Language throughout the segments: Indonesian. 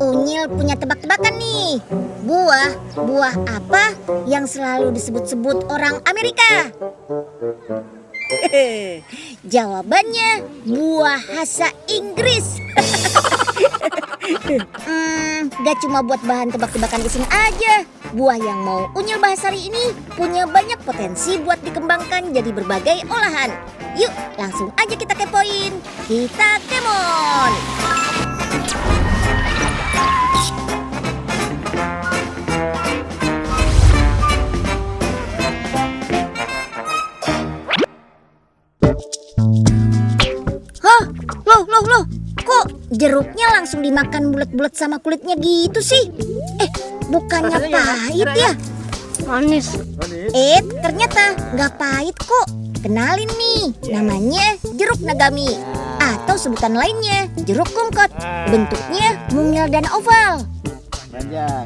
Unyil punya tebak-tebakan nih. Buah apa yang selalu disebut-sebut orang Amerika? Jawabannya buah bahasa Inggris. Gak cuma buat bahan tebak-tebakan iseng aja. Buah yang mau Unyil bahas hari ini punya banyak potensi buat dikembangkan jadi berbagai olahan. Yuk, langsung aja kita kepoin. Kita kemon. Hah? Loh. Kok jeruknya langsung dimakan bulat-bulat sama kulitnya gitu sih? Bukannya pahit ya? Manis. Ternyata nggak pahit kok. Kenalin nih, namanya jeruk nagami. Atau sebutan lainnya, jeruk kumquat. Bentuknya mungil dan oval.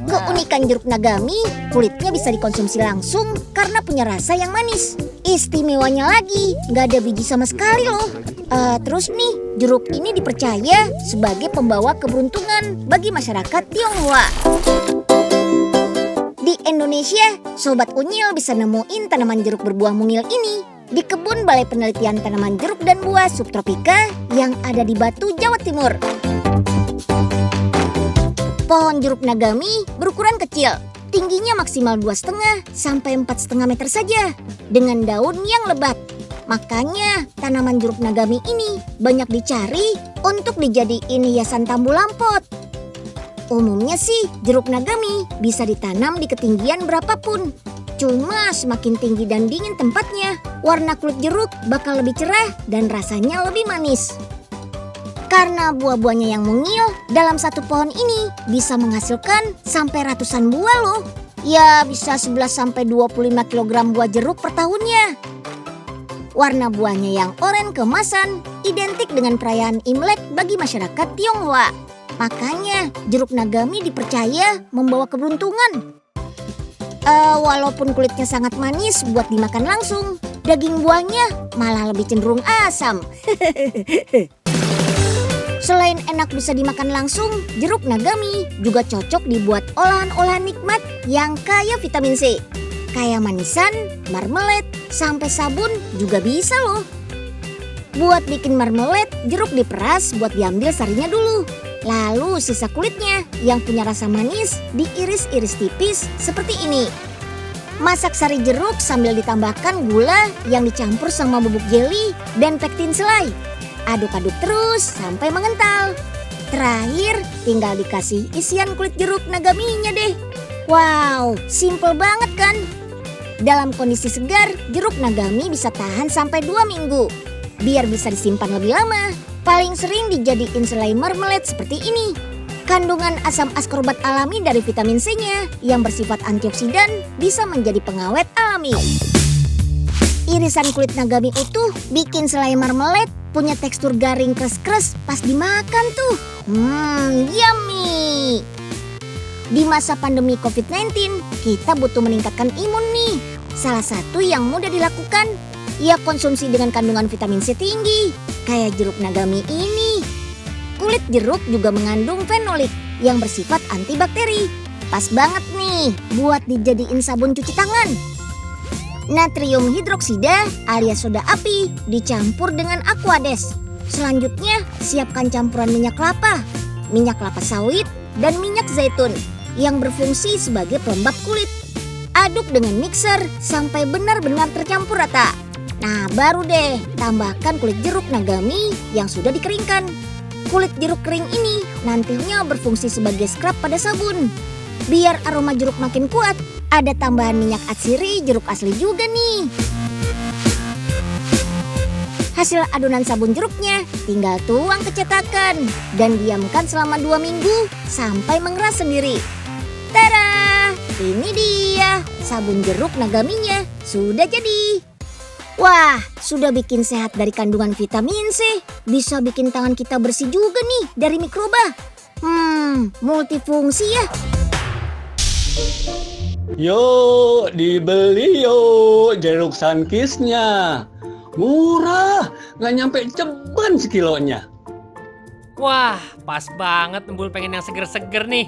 Keunikan jeruk nagami, kulitnya bisa dikonsumsi langsung karena punya rasa yang manis. Istimewanya lagi, nggak ada biji sama sekali loh. Terus nih, jeruk ini dipercaya sebagai pembawa keberuntungan bagi masyarakat Tionghoa. Di Indonesia, Sobat Unyil bisa nemuin tanaman jeruk berbuah mungil ini di kebun Balai Penelitian Tanaman Jeruk dan Buah Subtropika yang ada di Batu, Jawa Timur. Pohon jeruk nagami berukuran kecil, tingginya maksimal 2,5 sampai 4,5 meter saja, dengan daun yang lebat. Makanya tanaman jeruk nagami ini banyak dicari untuk dijadiin hiasan tambu lampot. Umumnya sih jeruk nagami bisa ditanam di ketinggian berapapun. Cuma semakin tinggi dan dingin tempatnya, warna kulit jeruk bakal lebih cerah dan rasanya lebih manis. Karena buah-buahnya yang mungil, dalam satu pohon ini bisa menghasilkan sampai ratusan buah loh. Ya bisa 11 sampai 25 kg buah jeruk per tahunnya. Warna buahnya yang oranye keemasan identik dengan perayaan Imlek bagi masyarakat Tionghoa. Makanya jeruk nagami dipercaya membawa keberuntungan. Walaupun kulitnya sangat manis buat dimakan langsung, daging buahnya malah lebih cenderung asam. Selain enak bisa dimakan langsung, jeruk nagami juga cocok dibuat olahan-olahan nikmat yang kaya vitamin C. Kayak manisan, marmelat, sampai sabun juga bisa loh. Buat bikin marmelat, jeruk diperas buat diambil sarinya dulu. Lalu sisa kulitnya yang punya rasa manis diiris-iris tipis seperti ini. Masak sari jeruk sambil ditambahkan gula yang dicampur sama bubuk jeli dan pektin selai. Aduk-aduk terus sampai mengental. Terakhir tinggal dikasih isian kulit jeruk nagaminya deh. Wow, simple banget kan? Dalam kondisi segar, jeruk nagami bisa tahan sampai 2 minggu. Biar bisa disimpan lebih lama, paling sering dijadiin selai marmelat seperti ini. Kandungan asam askorbat alami dari vitamin C-nya yang bersifat antioksidan bisa menjadi pengawet alami. Irisan kulit nagami utuh bikin selai marmelat punya tekstur garing kres-kres pas dimakan tuh. Yummy! Di masa pandemi COVID-19, kita butuh meningkatkan imun nih. Salah satu yang mudah dilakukan, ya konsumsi dengan kandungan vitamin C tinggi, kayak jeruk nagami ini. Kulit jeruk juga mengandung fenolik yang bersifat antibakteri. Pas banget nih buat dijadiin sabun cuci tangan. Natrium hidroksida alias soda api dicampur dengan Aquades. Selanjutnya siapkan campuran minyak kelapa sawit, dan minyak zaitun yang berfungsi sebagai pelembab kulit. Aduk dengan mixer sampai benar-benar tercampur rata. Nah baru deh tambahkan kulit jeruk nagami yang sudah dikeringkan. Kulit jeruk kering ini nantinya berfungsi sebagai scrub pada sabun. Biar aroma jeruk makin kuat, ada tambahan minyak atsiri jeruk asli juga nih. Hasil adonan sabun jeruknya tinggal tuang ke cetakan dan diamkan selama 2 minggu sampai mengeras sendiri. Tada! Ini dia sabun jeruk nagaminya sudah jadi. Wah, sudah bikin sehat dari kandungan vitamin C. Bisa bikin tangan kita bersih juga nih dari mikroba. Multifungsi ya. Yuk, dibeli yuk jeruk sunkissnya. Murah, nggak nyampe ceban sekilonya. Wah, pas banget Embul pengen yang seger-seger nih.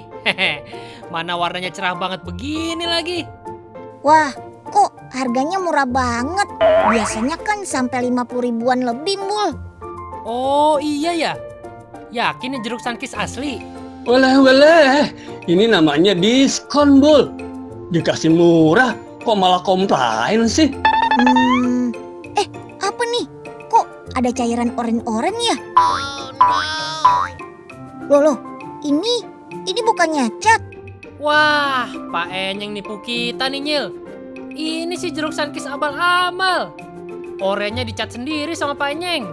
Mana warnanya cerah banget begini lagi. Wah, kok harganya murah banget? Biasanya kan sampai 50 ribuan lebih, Mbul. Oh iya ya? Yakin ini jeruk Sunkist asli? Waleh, ini namanya diskon, Bul. Dikasih murah, kok malah komplain sih? Apa nih? Kok ada cairan oranye-oranye ya? Loh, ini bukannya cat? Wah, Pak Enyeng nipu kita nih Nyil. Ini sih jeruk Sunkist abal-abal. Oranye dicat sendiri sama Pak Enyeng.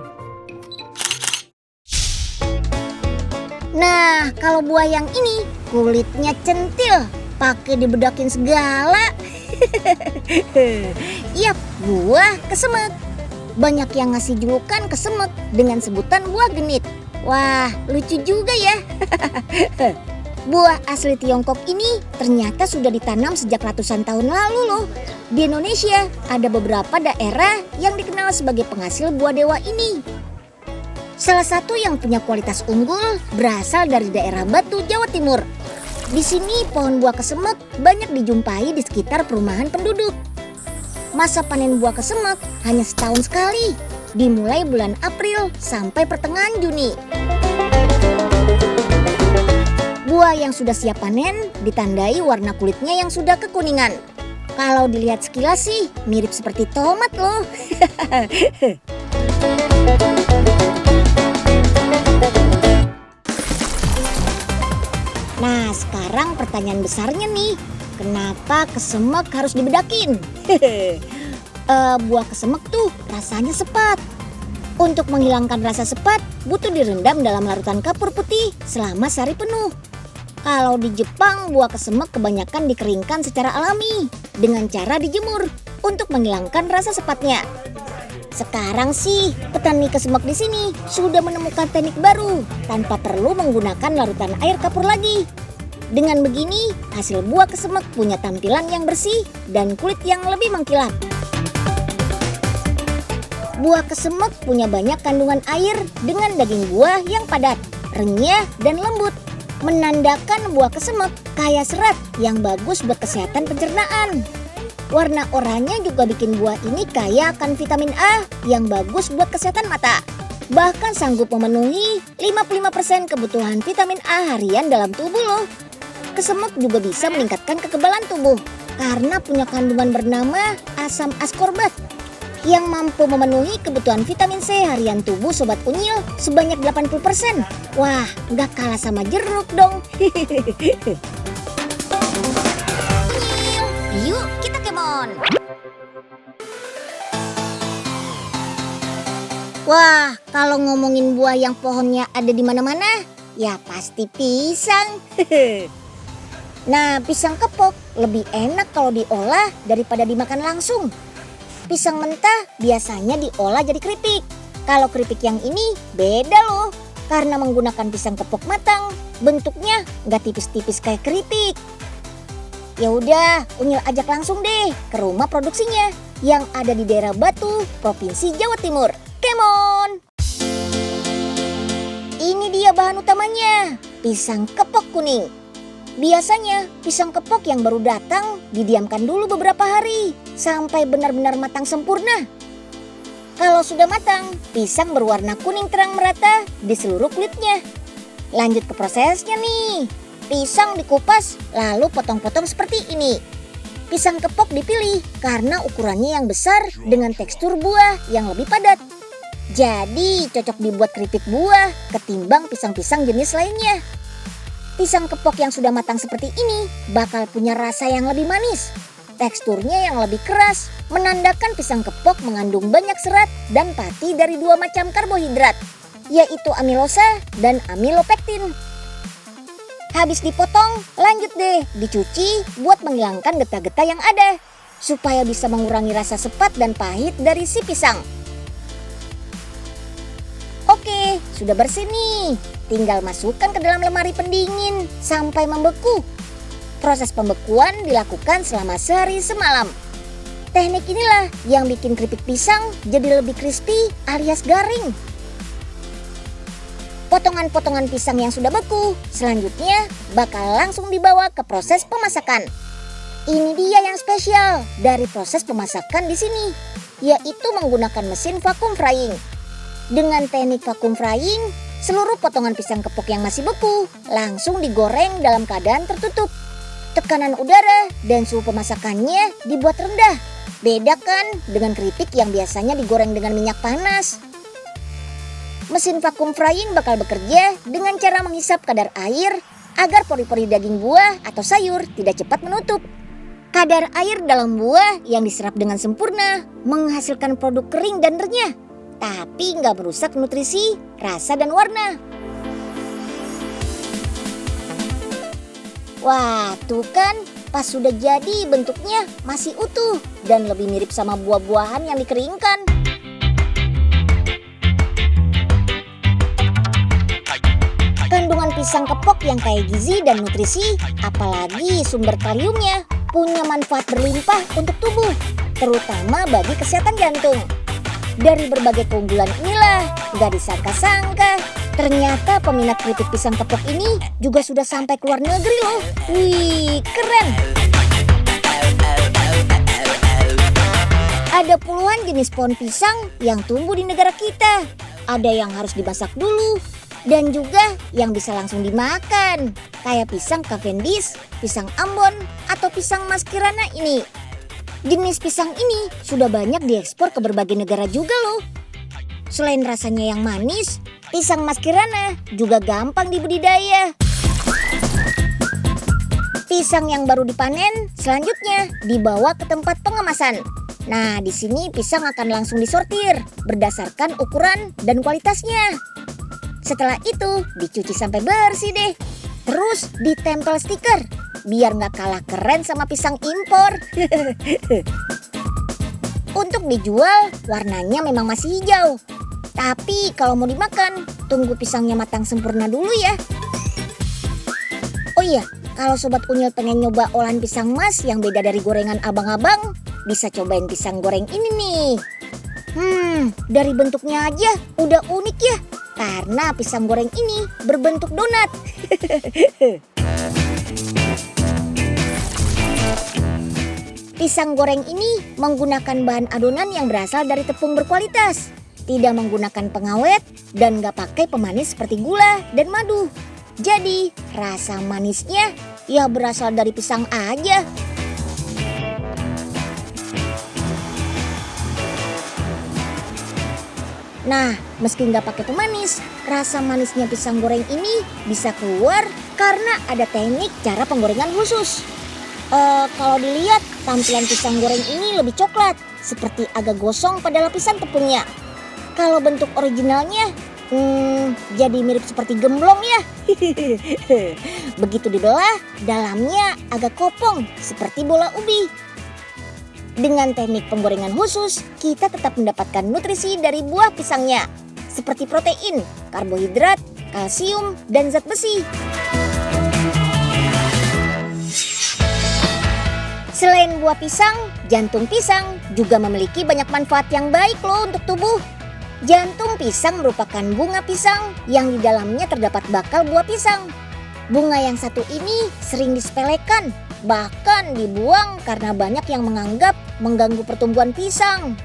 Nah, kalau buah yang ini kulitnya centil, pakai dibedakin segala. Yap, buah kesemek. Banyak yang ngasih julukan kesemek dengan sebutan buah genit. Wah, lucu juga ya. Buah asli Tiongkok ini ternyata sudah ditanam sejak ratusan tahun lalu loh. Di Indonesia ada beberapa daerah yang dikenal sebagai penghasil buah dewa ini. Salah satu yang punya kualitas unggul berasal dari daerah Batu, Jawa Timur. Di sini pohon buah kesemek banyak dijumpai di sekitar perumahan penduduk. Masa panen buah kesemek hanya setahun sekali, dimulai bulan April sampai pertengahan Juni. Buah yang sudah siap panen ditandai warna kulitnya yang sudah kekuningan. Kalau dilihat sekilas sih mirip seperti tomat loh. Nah, sekarang pertanyaan besarnya nih, kenapa kesemek harus dibedakin? Buah kesemek tuh rasanya sepat. Untuk menghilangkan rasa sepat, butuh direndam dalam larutan kapur putih selama sehari penuh. Kalau di Jepang, buah kesemek kebanyakan dikeringkan secara alami dengan cara dijemur untuk menghilangkan rasa sepatnya. Sekarang sih, petani kesemek di sini sudah menemukan teknik baru tanpa perlu menggunakan larutan air kapur lagi. Dengan begini, hasil buah kesemek punya tampilan yang bersih dan kulit yang lebih mengkilap. Buah kesemek punya banyak kandungan air dengan daging buah yang padat, renyah, dan lembut. Menandakan buah kesemek kaya serat yang bagus buat kesehatan pencernaan. Warna oranye juga bikin buah ini kaya akan vitamin A yang bagus buat kesehatan mata. Bahkan sanggup memenuhi 55% kebutuhan vitamin A harian dalam tubuh loh. Kesemek juga bisa meningkatkan kekebalan tubuh karena punya kandungan bernama asam askorbat yang mampu memenuhi kebutuhan vitamin C harian tubuh Sobat Unyil sebanyak 80%. Wah, nggak kalah sama jeruk dong. Yuk kita kemon. Wah, kalau ngomongin buah yang pohonnya ada di mana-mana, ya pasti pisang. Nah, pisang kepok lebih enak kalau diolah daripada dimakan langsung. Pisang mentah biasanya diolah jadi keripik. Kalau keripik yang ini beda loh, karena menggunakan pisang kepok matang, bentuknya nggak tipis-tipis kayak keripik. Ya udah, Unyil ajak langsung deh ke rumah produksinya yang ada di daerah Batu, Provinsi Jawa Timur. Come on! Ini dia bahan utamanya, pisang kepok kuning. Biasanya pisang kepok yang baru datang didiamkan dulu beberapa hari sampai benar-benar matang sempurna. Kalau sudah matang, pisang berwarna kuning terang merata di seluruh kulitnya. Lanjut ke prosesnya nih. Pisang dikupas lalu potong-potong seperti ini. Pisang kepok dipilih karena ukurannya yang besar dengan tekstur buah yang lebih padat. Jadi cocok dibuat keripik buah ketimbang pisang-pisang jenis lainnya. Pisang kepok yang sudah matang seperti ini bakal punya rasa yang lebih manis. Teksturnya yang lebih keras menandakan pisang kepok mengandung banyak serat dan pati dari dua macam karbohidrat, yaitu amilosa dan amilopektin. Habis dipotong, lanjut deh dicuci buat menghilangkan getah-getah yang ada, supaya bisa mengurangi rasa sepat dan pahit dari si pisang. Oke, sudah bersih nih. Tinggal masukkan ke dalam lemari pendingin sampai membeku. Proses pembekuan dilakukan selama sehari semalam. Teknik inilah yang bikin keripik pisang jadi lebih crispy alias garing. Potongan-potongan pisang yang sudah beku selanjutnya bakal langsung dibawa ke proses pemasakan. Ini dia yang spesial dari proses pemasakan di sini, yaitu menggunakan mesin vacuum frying. Dengan teknik vacuum frying, seluruh potongan pisang kepok yang masih beku langsung digoreng dalam keadaan tertutup. Tekanan udara dan suhu pemasakannya dibuat rendah. Beda kan dengan keripik yang biasanya digoreng dengan minyak panas. Mesin vacuum frying bakal bekerja dengan cara menghisap kadar air agar pori-pori daging buah atau sayur tidak cepat menutup. Kadar air dalam buah yang diserap dengan sempurna menghasilkan produk kering dan renyah, tapi nggak merusak nutrisi, rasa, dan warna. Wah, tuh kan, pas sudah jadi bentuknya masih utuh dan lebih mirip sama buah-buahan yang dikeringkan. Kandungan pisang kepok yang kaya gizi dan nutrisi, apalagi sumber kaliumnya, punya manfaat berlimpah untuk tubuh, terutama bagi kesehatan jantung. Dari berbagai keunggulan inilah, gak disangka-sangka, ternyata peminat keripik pisang kepok ini juga sudah sampai ke luar negeri loh. Wih, keren! Ada puluhan jenis pohon pisang yang tumbuh di negara kita. Ada yang harus dimasak dulu, dan juga yang bisa langsung dimakan, kayak pisang Cavendish, pisang Ambon, atau pisang Mas Kirana ini. Jenis pisang ini sudah banyak diekspor ke berbagai negara juga loh. Selain rasanya yang manis, pisang Mas Kirana juga gampang dibudidaya. Pisang yang baru dipanen selanjutnya dibawa ke tempat pengemasan. Nah, di sini pisang akan langsung disortir berdasarkan ukuran dan kualitasnya. Setelah itu dicuci sampai bersih deh. Terus ditempel stiker biar nggak kalah keren sama pisang impor. Untuk dijual warnanya memang masih hijau. Tapi kalau mau dimakan tunggu pisangnya matang sempurna dulu ya. Oh iya, kalau Sobat Unyil pengen nyoba olahan pisang mas yang beda dari gorengan abang-abang, bisa cobain pisang goreng ini nih. Dari bentuknya aja udah unik ya. Karena pisang goreng ini berbentuk donat. Pisang goreng ini menggunakan bahan adonan yang berasal dari tepung berkualitas. Tidak menggunakan pengawet dan gak pakai pemanis seperti gula dan madu. Jadi rasa manisnya ya berasal dari pisang aja. Nah, meski nggak pakai pemanis, rasa manisnya pisang goreng ini bisa keluar karena ada teknik cara penggorengan khusus. Kalau dilihat, tampilan pisang goreng ini lebih coklat, seperti agak gosong pada lapisan tepungnya. Kalau bentuk originalnya, jadi mirip seperti gemblong ya. Begitu dibelah, dalamnya agak kopong, seperti bola ubi. Dengan teknik penggorengan khusus, kita tetap mendapatkan nutrisi dari buah pisangnya, seperti protein, karbohidrat, kalsium, dan zat besi. Selain buah pisang, jantung pisang juga memiliki banyak manfaat yang baik loh untuk tubuh. Jantung pisang merupakan bunga pisang yang di dalamnya terdapat bakal buah pisang. Bunga yang satu ini sering disepelekan, bahkan dibuang karena banyak yang menganggap mengganggu pertumbuhan pisang.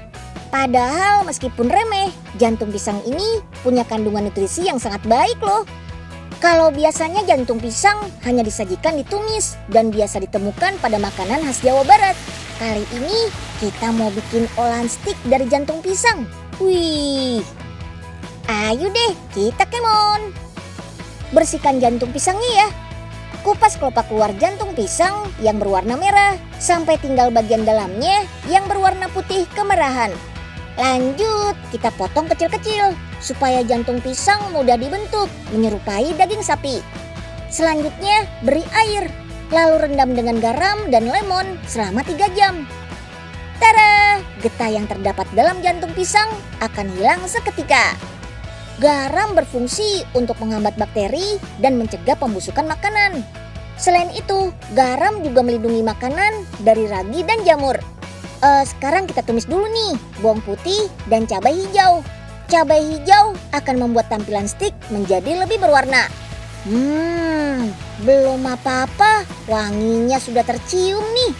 Padahal meskipun remeh, jantung pisang ini punya kandungan nutrisi yang sangat baik loh. Kalau biasanya jantung pisang hanya disajikan ditumis dan biasa ditemukan pada makanan khas Jawa Barat. Kali ini kita mau bikin olahan stik dari jantung pisang. Wih, ayo deh kita kemon. Bersihkan jantung pisangnya ya. Kupas kelopak luar jantung pisang yang berwarna merah sampai tinggal bagian dalamnya yang berwarna putih kemerahan. Lanjut, kita potong kecil-kecil supaya jantung pisang mudah dibentuk menyerupai daging sapi. Selanjutnya, beri air, lalu rendam dengan garam dan lemon selama 3 jam. Tada! Getah yang terdapat dalam jantung pisang akan hilang seketika. Garam berfungsi untuk menghambat bakteri dan mencegah pembusukan makanan. Selain itu, garam juga melindungi makanan dari ragi dan jamur. Sekarang kita tumis dulu nih bawang putih dan cabai hijau. Cabai hijau akan membuat tampilan stik menjadi lebih berwarna. Belum apa-apa, wanginya sudah tercium nih.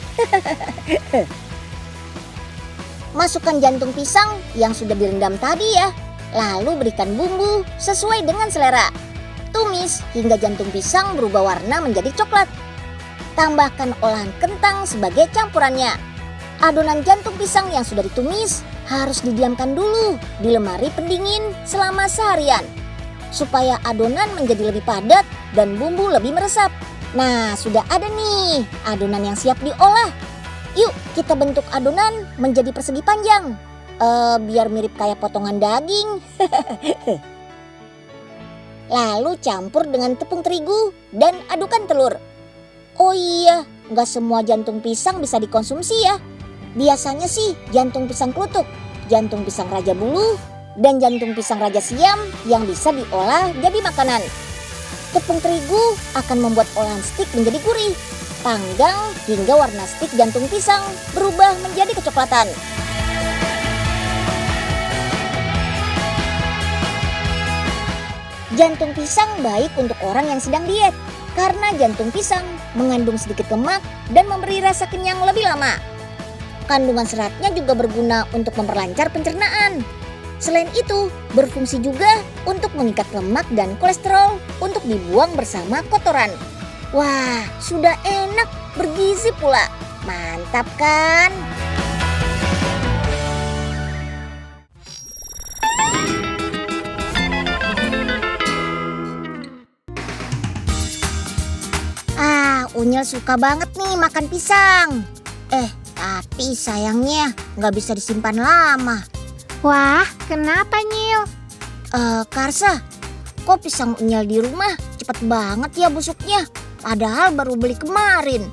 Masukkan jantung pisang yang sudah direndam tadi ya. Lalu berikan bumbu sesuai dengan selera. Tumis hingga jantung pisang berubah warna menjadi coklat. Tambahkan olahan kentang sebagai campurannya. Adonan jantung pisang yang sudah ditumis harus didiamkan dulu di lemari pendingin selama seharian supaya adonan menjadi lebih padat dan bumbu lebih meresap. Nah, sudah ada nih adonan yang siap diolah. Yuk kita bentuk adonan menjadi persegi panjang. Biar mirip kayak potongan daging. Lalu campur dengan tepung terigu dan adukan telur. Oh iya, nggak semua jantung pisang bisa dikonsumsi ya. Biasanya sih jantung pisang klutuk, jantung pisang raja bulu, dan jantung pisang raja siam yang bisa diolah jadi makanan. Tepung terigu akan membuat olahan stik menjadi gurih. Panggang hingga warna stik jantung pisang berubah menjadi kecoklatan. Jantung pisang baik untuk orang yang sedang diet karena jantung pisang mengandung sedikit lemak dan memberi rasa kenyang lebih lama. Kandungan seratnya juga berguna untuk memperlancar pencernaan. Selain itu, berfungsi juga untuk mengikat lemak dan kolesterol untuk dibuang bersama kotoran. Wah, sudah enak, bergizi pula. Mantap kan? Unyil suka banget nih makan pisang. Tapi sayangnya nggak bisa disimpan lama. Wah, kenapa Nyil? Karsa, kok pisang Unyil di rumah cepet banget ya busuknya? Padahal baru beli kemarin.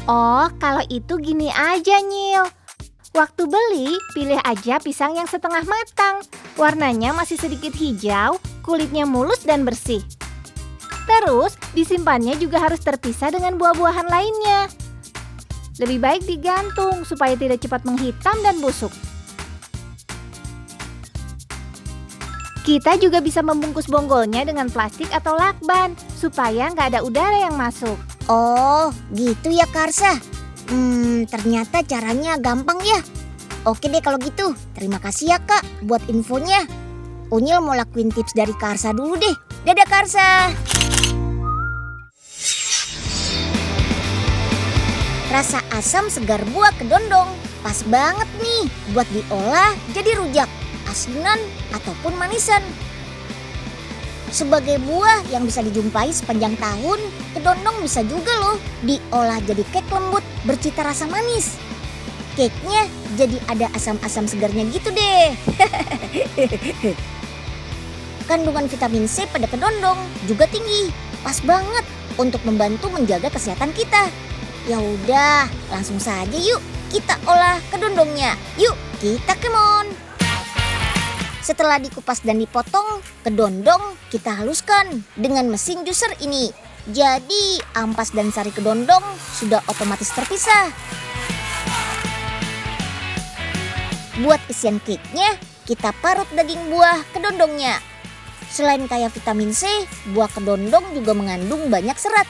Oh, kalau itu gini aja Nyil. Waktu beli, pilih aja pisang yang setengah matang. Warnanya masih sedikit hijau, kulitnya mulus dan bersih. Terus, disimpannya juga harus terpisah dengan buah-buahan lainnya. Lebih baik digantung supaya tidak cepat menghitam dan busuk. Kita juga bisa membungkus bonggolnya dengan plastik atau lakban supaya nggak ada udara yang masuk. Oh, gitu ya Karsa. Ternyata caranya gampang ya. Oke deh kalau gitu. Terima kasih ya Kak buat infonya. Unyil mau lakuin tips dari Karsa dulu deh. Dadah Karsa. Rasa asam segar buah kedondong pas banget nih buat diolah jadi rujak, asinan, ataupun manisan. Sebagai buah yang bisa dijumpai sepanjang tahun, kedondong bisa juga loh diolah jadi kek lembut bercita rasa manis. Keknya jadi ada asam-asam segarnya gitu deh. Kandungan vitamin C pada kedondong juga tinggi, pas banget untuk membantu menjaga kesehatan kita. Ya udah, langsung saja yuk kita olah kedondongnya. Yuk, kita kemon. Setelah dikupas dan dipotong, kedondong kita haluskan dengan mesin juicer ini. Jadi, ampas dan sari kedondong sudah otomatis terpisah. Buat isian cake-nya, kita parut daging buah kedondongnya. Selain kaya vitamin C, buah kedondong juga mengandung banyak serat.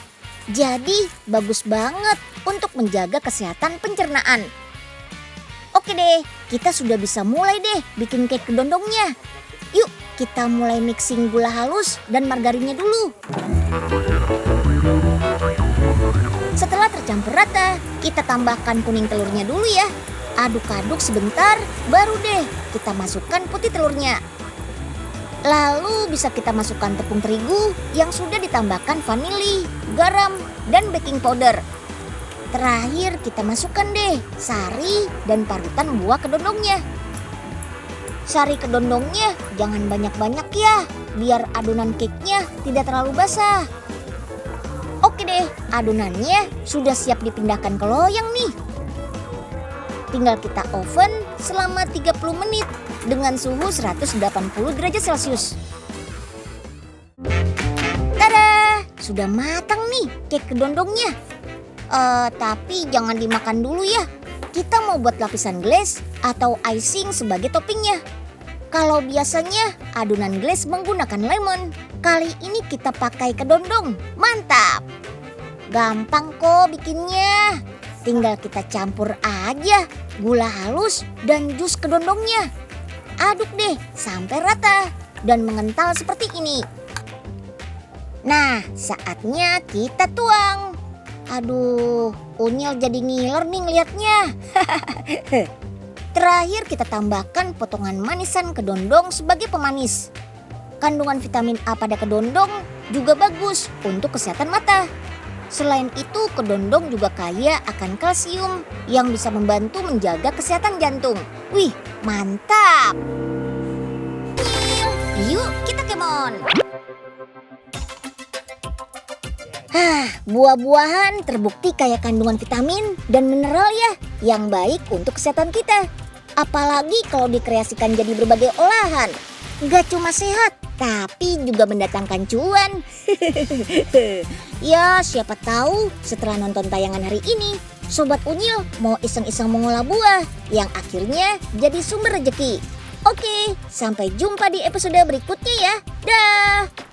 Jadi bagus banget untuk menjaga kesehatan pencernaan. Oke deh, kita sudah bisa mulai deh bikin cake kedondongnya. Yuk kita mulai mixing gula halus dan margarinnya dulu. Setelah tercampur rata, kita tambahkan kuning telurnya dulu ya. Aduk-aduk sebentar, baru deh kita masukkan putih telurnya. Lalu bisa kita masukkan tepung terigu yang sudah ditambahkan vanili, garam, dan baking powder. Terakhir kita masukkan deh sari dan parutan buah kedondongnya. Sari kedondongnya jangan banyak-banyak ya, biar adonan cake-nya tidak terlalu basah. Oke deh, adonannya sudah siap dipindahkan ke loyang nih. Tinggal kita oven selama 30 menit dengan suhu 180 derajat Celcius. Tada, sudah matang nih cake kedondongnya. Tapi jangan dimakan dulu ya. Kita mau buat lapisan glaze atau icing sebagai toppingnya. Kalau biasanya adonan glaze menggunakan lemon, kali ini kita pakai kedondong. Mantap! Gampang kok bikinnya. Tinggal kita campur aja gula halus dan jus kedondongnya. Aduk deh sampai rata dan mengental seperti ini. Nah, saatnya kita tuang. Aduh, Unyil jadi ngiler nih ngeliatnya. Terakhir kita tambahkan potongan manisan kedondong sebagai pemanis. Kandungan vitamin A pada kedondong juga bagus untuk kesehatan mata. Selain itu, kedondong juga kaya akan kalsium yang bisa membantu menjaga kesehatan jantung. Wih, mantap! Yuk, kita kemon! Buah-buahan terbukti kaya kandungan vitamin dan mineral ya, yang baik untuk kesehatan kita. Apalagi kalau dikreasikan jadi berbagai olahan. Gak cuma sehat, tapi juga mendatangkan cuan. Ya, siapa tahu setelah nonton tayangan hari ini, Sobat Unyil mau iseng-iseng mengolah buah yang akhirnya jadi sumber rezeki. Oke, sampai jumpa di episode berikutnya ya. Dah.